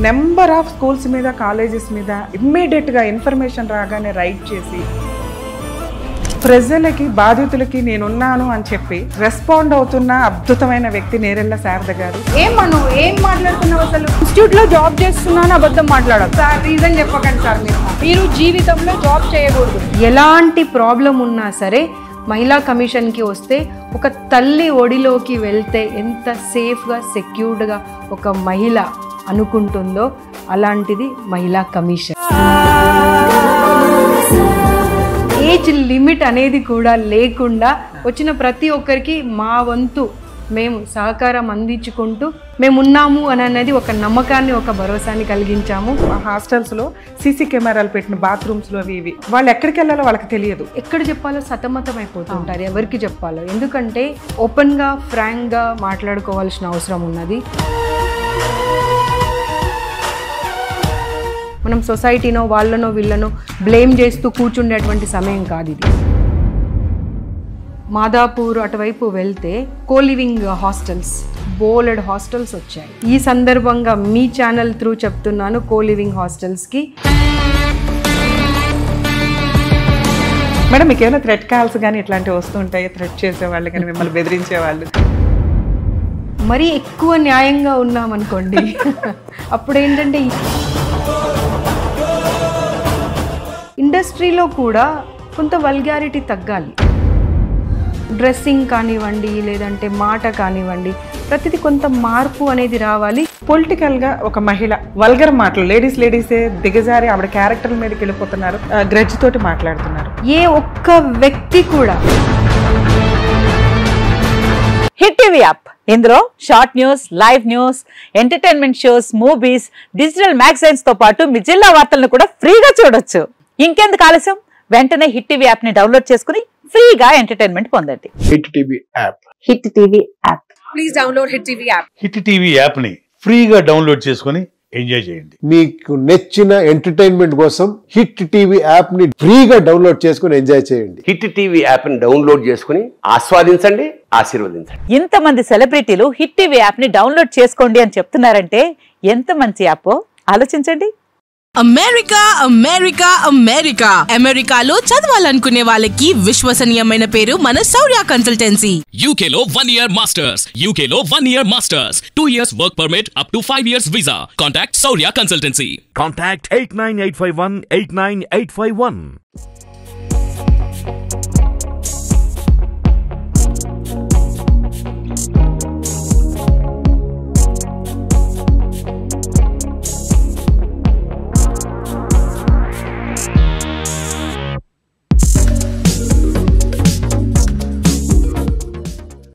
Number of schools మీద colleges మీద ఇమ్మీడియట్గా ఇన్ఫర్మేషన్ రాగానే రైట్ చేసి ప్రజలకి బాధితులకి నేనున్నాను అని చెప్పి రెస్పాండ్ అవుతున్న అద్భుతమైన వ్యక్తి నేరెళ్ళ శారద గారు. ఏం మాట్లాడుతున్నావు అసలు? ఇన్స్టిట్యూట్ లో జాబ్ చేస్తున్నాను అబద్ధం మాట్లాడాలి సార్. రీజన్ చెప్పకండి సార్. మీరు జీవితంలో జాబ్ చేయకూడదు. ఎలాంటి ప్రాబ్లం ఉన్నా సరే మహిళా కమిషన్కి వస్తే ఒక తల్లి ఒడిలోకి వెళ్తే ఎంత సేఫ్గా సెక్యూర్డ్గా ఒక మహిళ అనుకుంటుందో అలాంటిది మహిళా కమిషన్. ఏజ్ లిమిట్ అనేది కూడా లేకుండా వచ్చిన ప్రతి ఒక్కరికి మా వంతు మేము సహకారం అందించుకుంటూ మేము ఉన్నాము అని అనేది ఒక నమ్మకాన్ని ఒక భరోసాని కలిగించాము. హాస్టల్స్లో సీసీ కెమెరాలు పెట్టిన బాత్రూమ్స్లో ఇవి వాళ్ళు ఎక్కడికి వెళ్ళాలో వాళ్ళకి తెలియదు. ఎక్కడ చెప్పాలో సతమతం అయిపోతుంటారు ఎవరికి చెప్పాలో. ఎందుకంటే ఓపెన్గా ఫ్రాంక్గా మాట్లాడుకోవాల్సిన అవసరం ఉన్నది. మనం సొసైటీనో వాళ్ళనో వీళ్ళనో బ్లేమ్ చేస్తూ కూర్చుండేటువంటి సమయం కాదు ఇది. మాదాపూర్ అటువైపు వెళ్తే కోలివింగ్ హాస్టల్స్ బోలెడ్ హాస్టల్స్ వచ్చాయి. ఈ సందర్భంగా మీ ఛానల్ త్రూ చెప్తున్నాను, కోలివింగ్ హాస్టల్స్కి మేడం మీకు ఏమైనా థ్రెట్ కాల్స్ కానీ ఇట్లాంటివి వస్తుంటాయి? థ్రెట్ చేసేవాళ్ళు కానీ మిమ్మల్ని బెదిరించేవాళ్ళు? మరీ ఎక్కువ న్యాయంగా ఉన్నామనుకోండి అప్పుడు ఏంటంటే ఇండస్ట్రీలో కూడా కొంత వల్గారిటీ తగ్గాలి. డ్రెస్సింగ్ కానివ్వండి లేదంటే మాట కానివ్వండి ప్రతిదీ కొంత మార్పు అనేది రావాలి. పొలిటికల్గా ఒక మహిళ వల్గర్ మాటలు లేడీసే దిగజారి ఆవిడ క్యారెక్టర్ మీదకి వెళ్ళిపోతున్నారు, గ్రడ్జ్ తోటి మాట్లాడుతున్నారు. ఏ ఒక్క వ్యక్తి కూడా హిట్ టీవీ యాప్ ఇందులో short news, live news, entertainment shows, movies, digital magazines తో పాటు మీ జిల్లా వార్తలను కూడా ఫ్రీగా చూడొచ్చు. ఇంకెందుకు ఆలస్యం, వెంటనే హిట్ టీవీ యాప్ ని డౌన్లోడ్ చేసుకుని ఫ్రీగా ఎంటర్టైన్మెంట్ పొందండి. Hit TV app. Hit TV app. Please download hit TV app. Hit TV app ని ఫ్రీగా డౌన్లోడ్ చేసుకుని ఎంజాయ్ చేయండి. మీకు నచ్చిన ఎంటర్టైన్మెంట్ కోసం హిట్ టీవీ యాప్ ని ఫ్రీగా డౌన్లోడ్ చేసుకుని ఎంజాయ్ చేయండి. హిట్ టీవీ యాప్ ని డౌన్లోడ్ చేసుకుని ఆస్వాదించండి, ఆశీర్వదించండి. ఇంతమంది సెలబ్రిటీలు హిట్ టీవీ యాప్ ని డౌన్లోడ్ చేసుకోండి అని చెప్తున్నారంటే ఎంత మంచి యాప్ ఆలోచించండి. అమెరికాలో చదవాలనుకునే వాళ్ళకి విశ్వసనీయమైన పేరు మన శౌర్య కన్సల్టెన్సీ. UK లో 1 year masters, UK లో 1 year masters, 2 years work permit up to 5 years visa. Contact Saurya Consultancy. Contact 89851 89851.